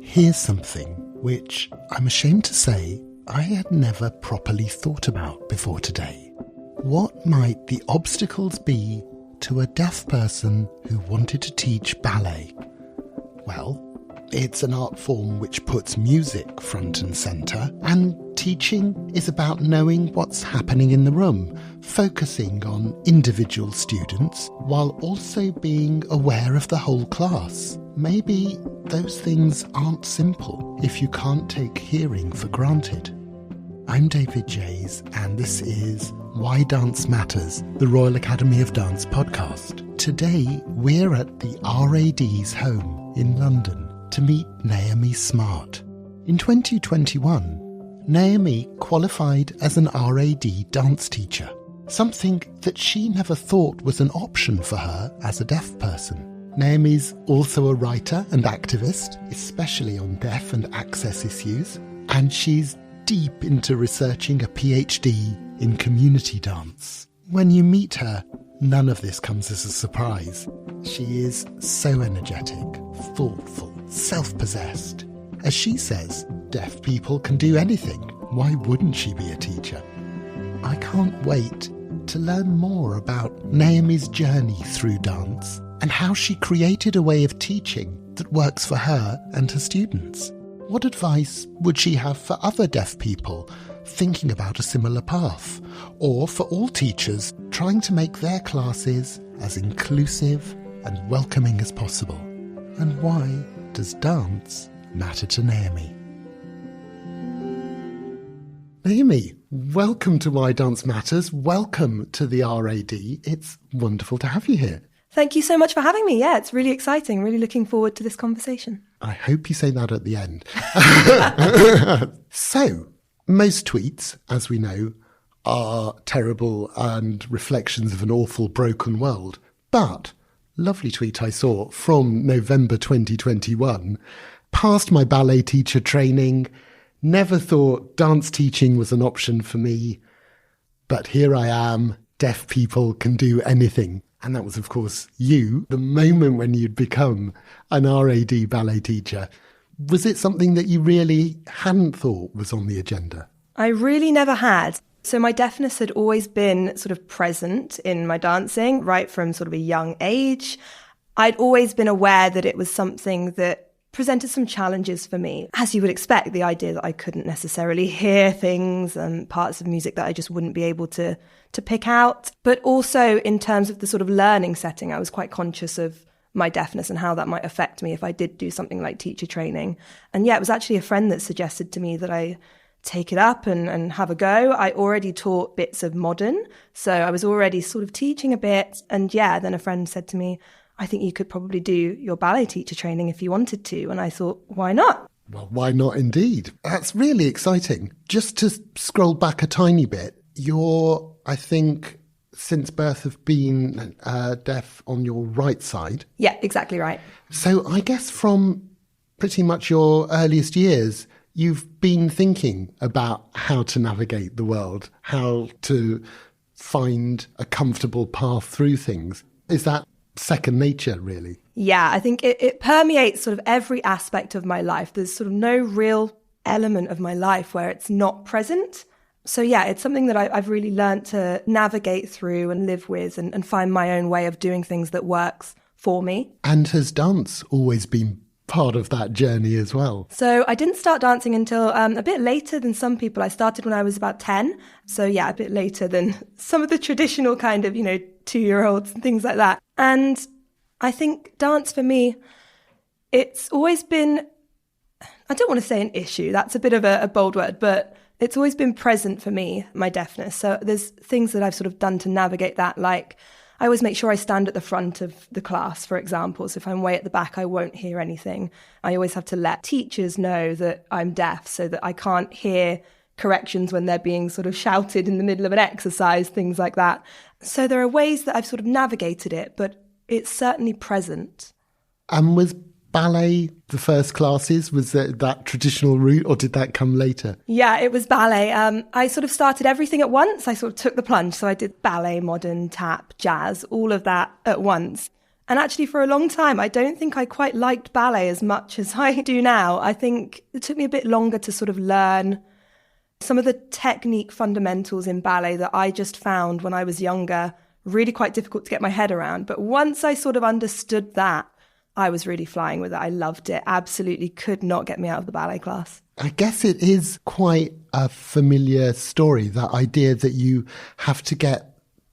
Here's something which I'm ashamed to say I had never properly thought about before today. What might the obstacles be to a deaf person who wanted to teach ballet? Well, it's an art form which puts music front and centre, and teaching is about knowing what's happening in the room, focusing on individual students while also being aware of the whole class. Maybe those things aren't simple if you can't take hearing for granted. I'm David Jays, and this is Why Dance Matters, the Royal Academy of Dance podcast. Today, we're at the RAD's home in London to meet Naomi Smart. In 2021, Naomi qualified as an RAD dance teacher, something that she never thought was an option for her as a deaf person. Naomi's also a writer and activist, especially on deaf and access issues, and she's deep into researching a PhD in community dance. When you meet her, none of this comes as a surprise. She is so energetic, thoughtful, self-possessed. As she says, deaf people can do anything. Why wouldn't she be a teacher? I can't wait to learn more about Naomi's journey through dance and how she created a way of teaching that works for her and her students. What advice would she have for other deaf people thinking about a similar path, or for all teachers trying to make their classes as inclusive and welcoming as possible? And why does dance matter to Naomi? Naomi, welcome to Why Dance Matters. Welcome to the RAD. It's wonderful to have you here. Thank you so much for having me. Yeah, it's really exciting. Really looking forward to this conversation. I hope you say that at the end. So, most tweets, as we know, are terrible and reflections of an awful, broken world. But, lovely tweet I saw from November 2021, passed my ballet teacher training, never thought dance teaching was an option for me, but here I am, deaf people can do anything. And that was, of course, you, the moment when you'd become an RAD ballet teacher. Was it something that you really hadn't thought was on the agenda? I really never had. So my deafness had always been sort of present in my dancing, right from sort of a young age. I'd always been aware that it was something that presented some challenges for me. As you would expect, the idea that I couldn't necessarily hear things and parts of music that I just wouldn't be able to pick out. But also in terms of the sort of learning setting, I was quite conscious of my deafness and how that might affect me if I did do something like teacher training. And yeah, it was actually a friend that suggested to me that I take it up and have a go. I already taught bits of modern, so I was already sort of teaching a bit. And yeah, then a friend said to me, I think you could probably do your ballet teacher training if you wanted to. And I thought, why not? Well, why not indeed? That's really exciting. Just to scroll back a tiny bit, you're, I think, since birth have been deaf on your right side. Yeah, exactly right. So I guess from pretty much your earliest years, you've been thinking about how to navigate the world, how to find a comfortable path through things. Is that second nature, really? Yeah, I think it permeates sort of every aspect of my life. There's sort of no real element of my life where it's not present. So yeah, it's something that I've really learned to navigate through and live with and find my own way of doing things that works for me. And has dance always been part of that journey as well? So I didn't start dancing until a bit later than some people. I started when I was about 10. So yeah, a bit later than some of the traditional kind of, 2-year-olds and things like that. And I think dance for me, it's always been, I don't want to say an issue, that's a bit of a bold word, but it's always been present for me, my deafness. So there's things that I've sort of done to navigate that, like I always make sure I stand at the front of the class, for example. So if I'm way at the back, I won't hear anything. I always have to let teachers know that I'm deaf so that I can't hear corrections when they're being sort of shouted in the middle of an exercise, things like that. So there are ways that I've sort of navigated it, but it's certainly present. And was ballet the first classes? Was that traditional route, or did that come later? Yeah, it was ballet. I sort of started everything at once. I sort of took the plunge. So I did ballet, modern, tap, jazz, all of that at once. And actually, for a long time, I don't think I quite liked ballet as much as I do now. I think it took me a bit longer to sort of learn some of the technique fundamentals in ballet that I just found when I was younger really quite difficult to get my head around. But once I sort of understood that, I was really flying with it. I loved it. Absolutely could not get me out of the ballet class. I guess it is quite a familiar story, that idea that you have to get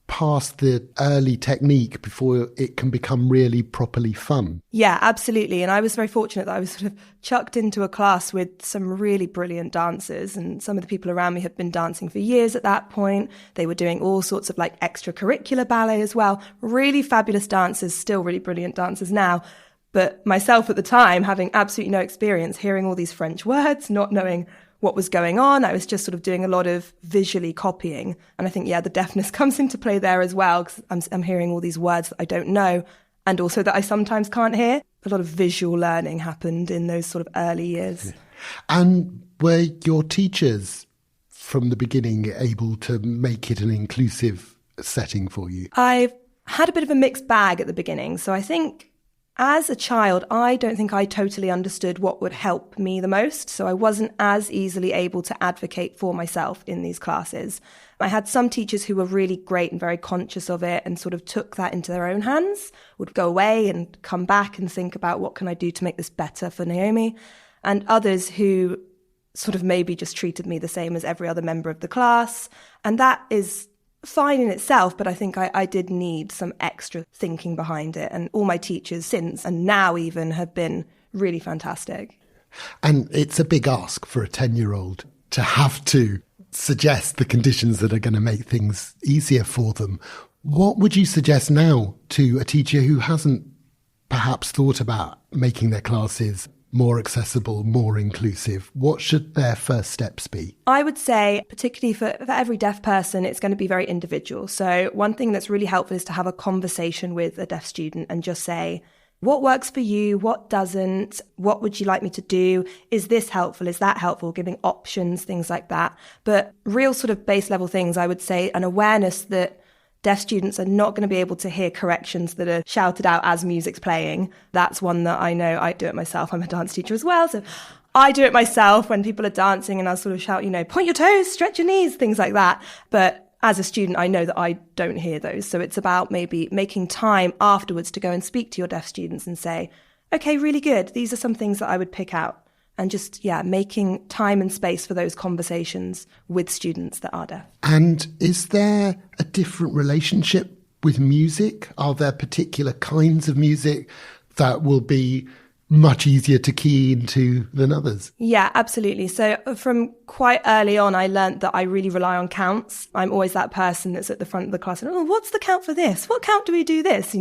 past the early technique before it can become really properly fun. Yeah, absolutely. And I was very fortunate that I was sort of chucked into a class with some really brilliant dancers, and some of the people around me had been dancing for years at that point. They were doing all sorts of like extracurricular ballet as well. Really fabulous dancers, still really brilliant dancers now. But myself at the time, having absolutely no experience, hearing all these French words, not knowing what was going on, I was just sort of doing a lot of visually copying. And I think, yeah, the deafness comes into play there as well, because I'm hearing all these words that I don't know, and also that I sometimes can't hear. A lot of visual learning happened in those sort of early years. And were your teachers from the beginning able to make it an inclusive setting for you? I've had a bit of a mixed bag at the beginning. So I think as a child, I don't think I totally understood what would help me the most. So I wasn't as easily able to advocate for myself in these classes. I had some teachers who were really great and very conscious of it and sort of took that into their own hands, would go away and come back and think about what can I do to make this better for Naomi. And others who sort of maybe just treated me the same as every other member of the class. And that is fine in itself, but I think I did need some extra thinking behind it. And all my teachers since, and now even, have been really fantastic. And it's a big ask for a 10-year-old to have to suggest the conditions that are going to make things easier for them. What would you suggest now to a teacher who hasn't perhaps thought about making their classes more accessible, more inclusive? What should their first steps be? I would say, particularly for every deaf person, it's going to be very individual. So one thing that's really helpful is to have a conversation with a deaf student and just say, what works for you? What doesn't? What would you like me to do? Is this helpful? Is that helpful? Giving options, things like that. But real sort of base level things, I would say an awareness that deaf students are not going to be able to hear corrections that are shouted out as music's playing. That's one that I know. I do it myself. I'm a dance teacher as well. So I do it myself when people are dancing and I'll sort of shout, point your toes, stretch your knees, things like that. But as a student, I know that I don't hear those. So it's about maybe making time afterwards to go and speak to your deaf students and say, okay, really good. These are some things that I would pick out. And just, making time and space for those conversations with students that are deaf. And is there a different relationship with music? Are there particular kinds of music that will be much easier to key into than others? Yeah, absolutely. So from quite early on, I learned that I really rely on counts. I'm always that person that's at the front of the class and, what's the count for this? What count do we do this?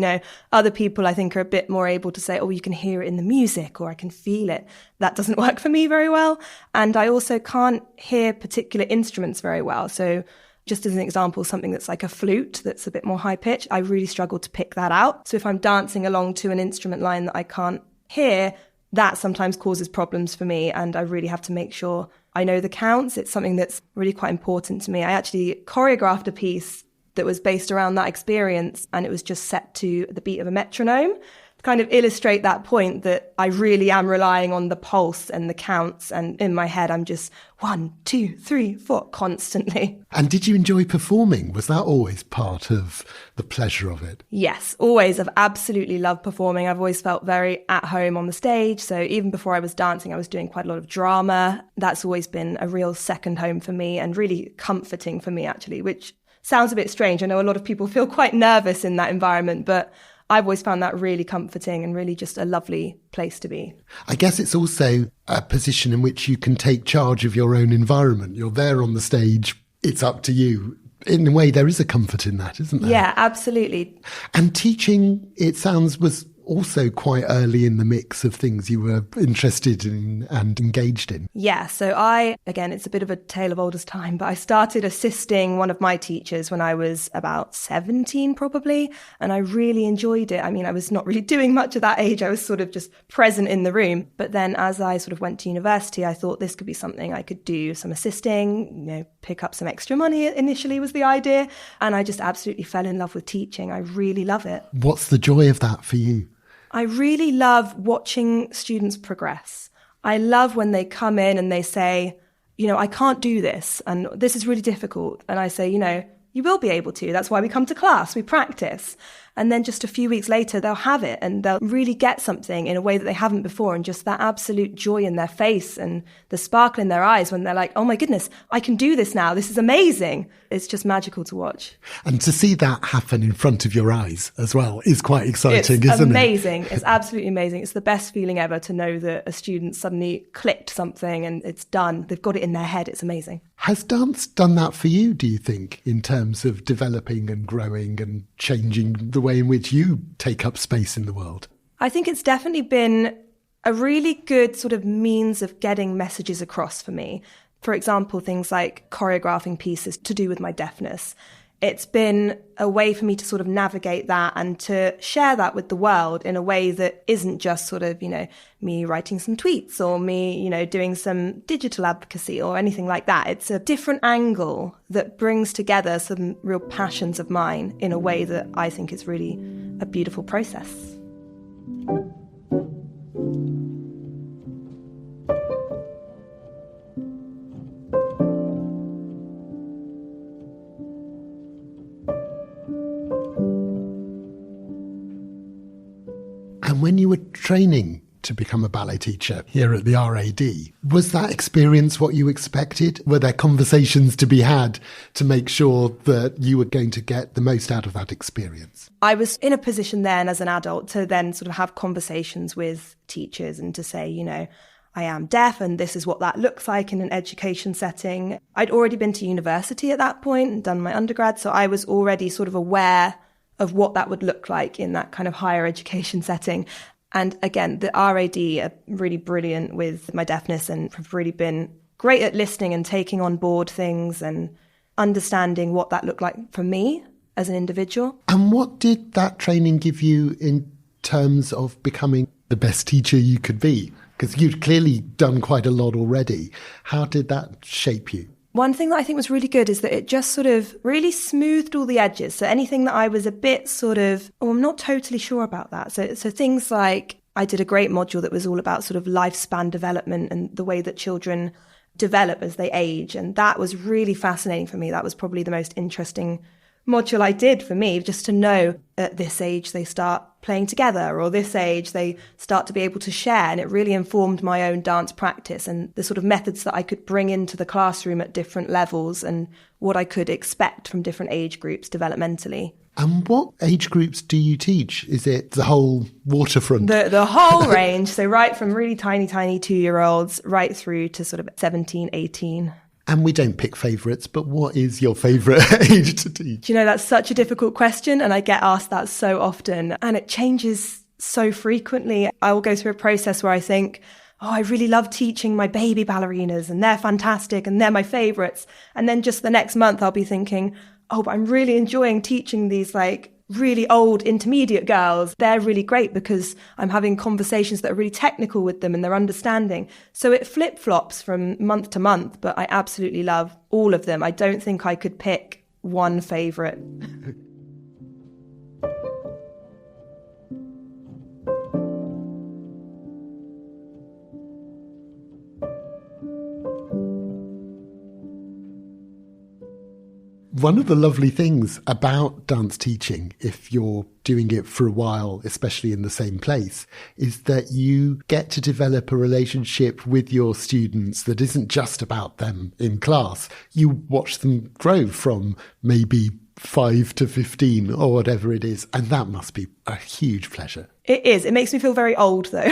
Other people I think are a bit more able to say, you can hear it in the music or I can feel it. That doesn't work for me very well. And I also can't hear particular instruments very well. So just as an example, something that's like a flute that's a bit more high pitch, I really struggle to pick that out. So if I'm dancing along to an instrument line that I can't hear, that sometimes causes problems for me, and I really have to make sure I know the counts. It's something that's really quite important to me. I actually choreographed a piece that was based around that experience, and it was just set to the beat of a metronome to kind of illustrate that point that I really am relying on the pulse and the counts, and in my head I'm just 1, 2, 3, 4 constantly. And did you enjoy performing? Was that always part of the pleasure of it? Yes, always. I've absolutely loved performing. I've always felt very at home on the stage. So even before I was dancing, I was doing quite a lot of drama. That's always been a real second home for me and really comforting for me, actually, which sounds a bit strange. I know a lot of people feel quite nervous in that environment, but I've always found that really comforting and really just a lovely place to be. I guess it's also a position in which you can take charge of your own environment. You're there on the stage. It's up to you. In a way, there is a comfort in that, isn't there? Yeah, absolutely. And teaching, it sounds, was also quite early in the mix of things you were interested in and engaged in. Yeah, so again, it's a bit of a tale of oldest time, but I started assisting one of my teachers when I was about 17 probably, and I really enjoyed it. I mean, I was not really doing much at that age. I was sort of just present in the room. But then as I sort of went to university, I thought this could be something I could do some assisting, pick up some extra money initially was the idea. And I just absolutely fell in love with teaching. I really love it. What's the joy of that for you? I really love watching students progress. I love when they come in and they say, I can't do this and this is really difficult. And I say, you will be able to. That's why we come to class, we practice. And then just a few weeks later, they'll have it and they'll really get something in a way that they haven't before. And just that absolute joy in their face and the sparkle in their eyes when they're like, oh my goodness, I can do this now. This is amazing. It's just magical to watch. And to see that happen in front of your eyes as well is quite exciting, isn't it? It's amazing. It's absolutely amazing. It's the best feeling ever to know that a student suddenly clicked something and it's done. They've got it in their head. It's amazing. Has dance done that for you, do you think, in terms of developing and growing and changing the way in which you take up space in the world? I think it's definitely been a really good sort of means of getting messages across for me. For example, things like choreographing pieces to do with my deafness. It's been a way for me to sort of navigate that and to share that with the world in a way that isn't just sort of, me writing some tweets or me, doing some digital advocacy or anything like that. It's a different angle that brings together some real passions of mine in a way that I think is really a beautiful process. And when you were training to become a ballet teacher here at the RAD, was that experience what you expected? Were there conversations to be had to make sure that you were going to get the most out of that experience? I was in a position then as an adult to then sort of have conversations with teachers and to say, I am deaf and this is what that looks like in an education setting. I'd already been to university at that point and done my undergrad, so I was already sort of aware of what that would look like in that kind of higher education setting. And again, the RAD are really brilliant with my deafness and have really been great at listening and taking on board things and understanding what that looked like for me as an individual. And what did that training give you in terms of becoming the best teacher you could be? Because you'd clearly done quite a lot already. How did that shape you? One thing that I think was really good is that it just sort of really smoothed all the edges. So anything that I was a bit sort of, I'm not totally sure about that. So things like I did a great module that was all about sort of lifespan development and the way that children develop as they age. And that was really fascinating for me. That was probably the most interesting module I did for me, just to know at this age they start playing together or this age they start to be able to share. And it really informed my own dance practice and the sort of methods that I could bring into the classroom at different levels and what I could expect from different age groups developmentally. And what age groups do you teach? Is it the whole waterfront? The whole range. So right from really tiny 2-year-olds right through to sort of 17, 18. And we don't pick favourites, but what is your favourite age to teach? That's such a difficult question, and I get asked that so often, and it changes so frequently. I will go through a process where I think, I really love teaching my baby ballerinas, and they're fantastic, and they're my favourites. And then just the next month, I'll be thinking, but I'm really enjoying teaching these really old intermediate girls. They're really great because I'm having conversations that are really technical with them and they're understanding. So it flip-flops from month to month, but I absolutely love all of them. I don't think I could pick one favourite. One of the lovely things about dance teaching, if you're doing it for a while, especially in the same place, is that you get to develop a relationship with your students that isn't just about them in class. You watch them grow from maybe 5 to 15 or whatever it is, and that must be a huge pleasure. It is. It makes me feel very old, though,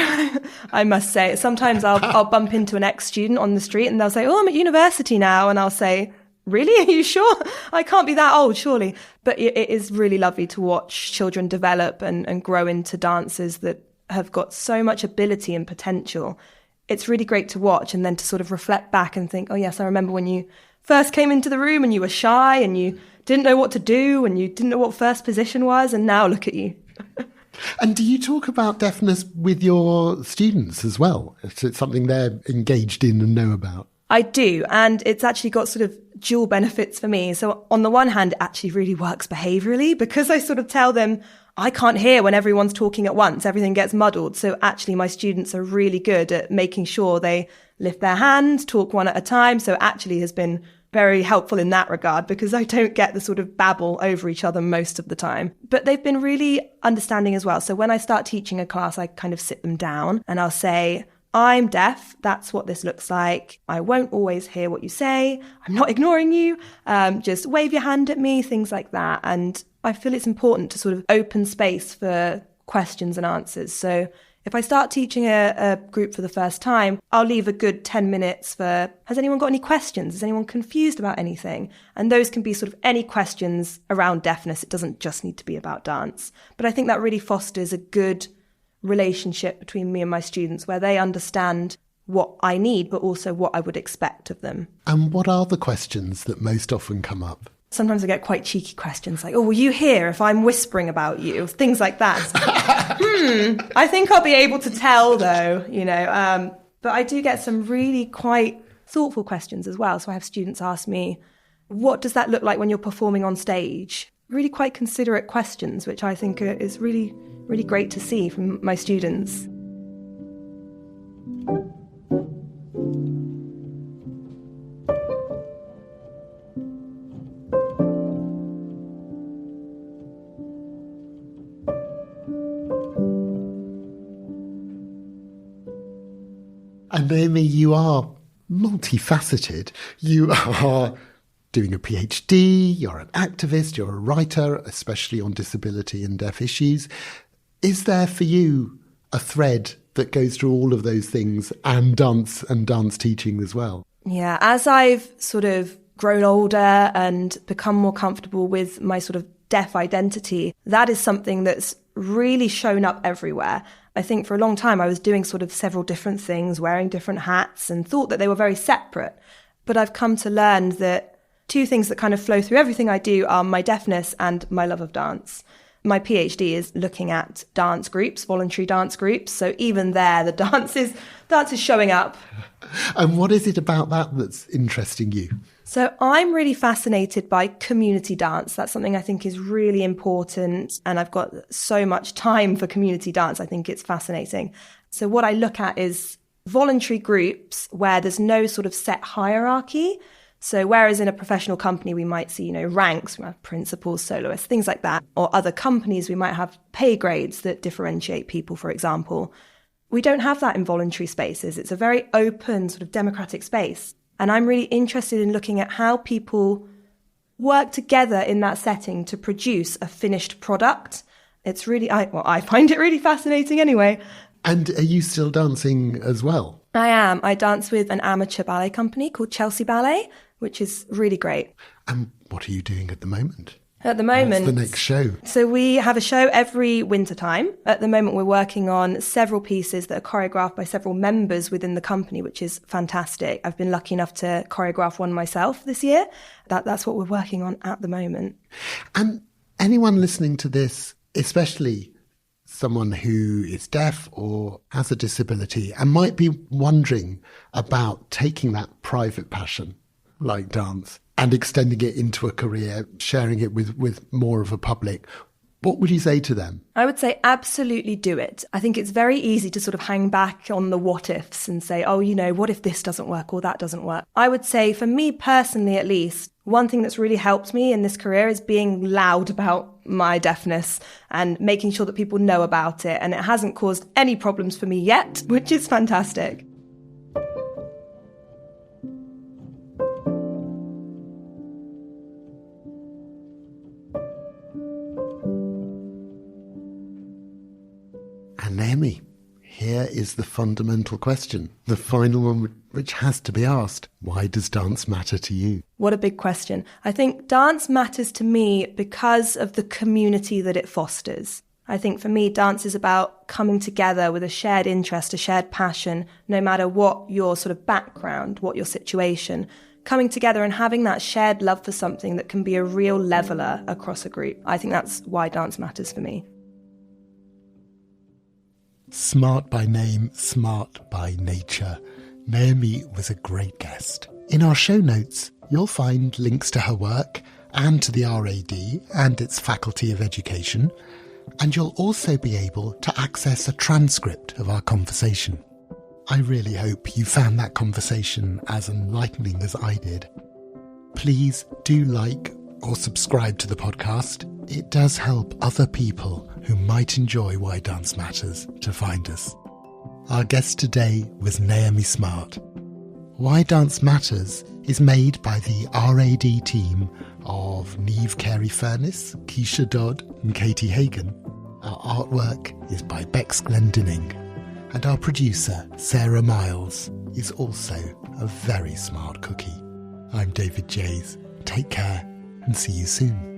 I must say. Sometimes I'll bump into an ex-student on the street and they'll say, I'm at university now. And I'll say, really? Are you sure? I can't be that old, surely. But it is really lovely to watch children develop and grow into dancers that have got so much ability and potential. It's really great to watch and then to sort of reflect back and think, oh yes, I remember when you first came into the room and you were shy and you didn't know what to do and you didn't know what first position was, and now look at you. And do you talk about deafness with your students as well? It's something they're engaged in and know about. I do, and it's actually got sort of dual benefits for me. So on the one hand, it actually really works behaviourally because I sort of tell them, I can't hear when everyone's talking at once. Everything gets muddled. So actually my students are really good at making sure they lift their hands, talk one at a time. So actually has been very helpful in that regard because I don't get the sort of babble over each other most of the time. But they've been really understanding as well. So when I start teaching a class, I kind of sit them down and I'll say, I'm deaf. That's what this looks like. I won't always hear what you say. I'm not ignoring you. Just wave your hand at me, things like that. And I feel it's important to sort of open space for questions and answers. So if I start teaching a group for the first time, I'll leave a good 10 minutes for, has anyone got any questions? Is anyone confused about anything? And those can be sort of any questions around deafness. It doesn't just need to be about dance. But I think that really fosters a good relationship between me and my students where they understand what I need, but also what I would expect of them. And what are the questions that most often come up? Sometimes I get quite cheeky questions like, oh, will you hear if I'm whispering about you? Things like that. I think I'll be able to tell though, but I do get some really quite thoughtful questions as well. So I have students ask me, what does that look like when you're performing on stage? Really quite considerate questions, which I think is really, really great to see from my students. And Naomi, you are multifaceted. You are doing a PhD, you're an activist, you're a writer, especially on disability and deaf issues. Is there for you a thread that goes through all of those things and dance teaching as well? Yeah, as I've sort of grown older and become more comfortable with my sort of deaf identity, that is something that's really shown up everywhere. I think for a long time I was doing sort of several different things, wearing different hats and thought that they were very separate. But I've come to learn that two things that kind of flow through everything I do are my deafness and my love of dance. My PhD is looking at dance groups, voluntary dance groups. So even there, the dance is showing up. And what is it about that that's interesting you? So I'm really fascinated by community dance. That's something I think is really important. And I've got so much time for community dance. I think it's fascinating. So what I look at is voluntary groups where there's no sort of set hierarchy. So whereas in a professional company, we might see, ranks, we might have principals, soloists, things like that. Or other companies, we might have pay grades that differentiate people, for example. We don't have that in voluntary spaces. It's a very open sort of democratic space. And I'm really interested in looking at how people work together in that setting to produce a finished product. It's really, I find it really fascinating anyway. And are you still dancing as well? I am. I dance with an amateur ballet company called Chelsea Ballet, which is really great. And what are you doing at the moment? At the moment... What's the next show? So we have a show every winter time. At the moment, we're working on several pieces that are choreographed by several members within the company, which is fantastic. I've been lucky enough to choreograph one myself this year. That's what we're working on at the moment. And anyone listening to this, especially someone who is deaf or has a disability and might be wondering about taking that private passion like dance and extending it into a career, sharing it with more of a public, what would you say to them? I would say absolutely do it. I think it's very easy to sort of hang back on the what ifs and say, oh, what if this doesn't work or that doesn't work? I would say for me personally, at least, one thing that's really helped me in this career is being loud about my deafness and making sure that people know about it. And it hasn't caused any problems for me yet, which is fantastic. And Naomi, here is the fundamental question, the final one which has to be asked. Why does dance matter to you? What a big question. I think dance matters to me because of the community that it fosters. I think for me, dance is about coming together with a shared interest, a shared passion, no matter what your sort of background, what your situation, coming together and having that shared love for something that can be a real leveller across a group. I think that's why dance matters for me. Smart by name, smart by nature. Naomi was a great guest. In our show notes, you'll find links to her work and to the RAD and its Faculty of Education, and you'll also be able to access a transcript of our conversation. I really hope you found that conversation as enlightening as I did. Please do like or subscribe to the podcast. It does help other people who might enjoy Why Dance Matters to find us. Our guest today was Naomi Smart. Why Dance Matters is made by the RAD team of Niamh Carey-Furness, Keisha Dodd and Katie Hagan. Our artwork is by Bex Glendinning. And our producer, Sarah Miles, is also a very smart cookie. I'm David Jays. Take care and see you soon.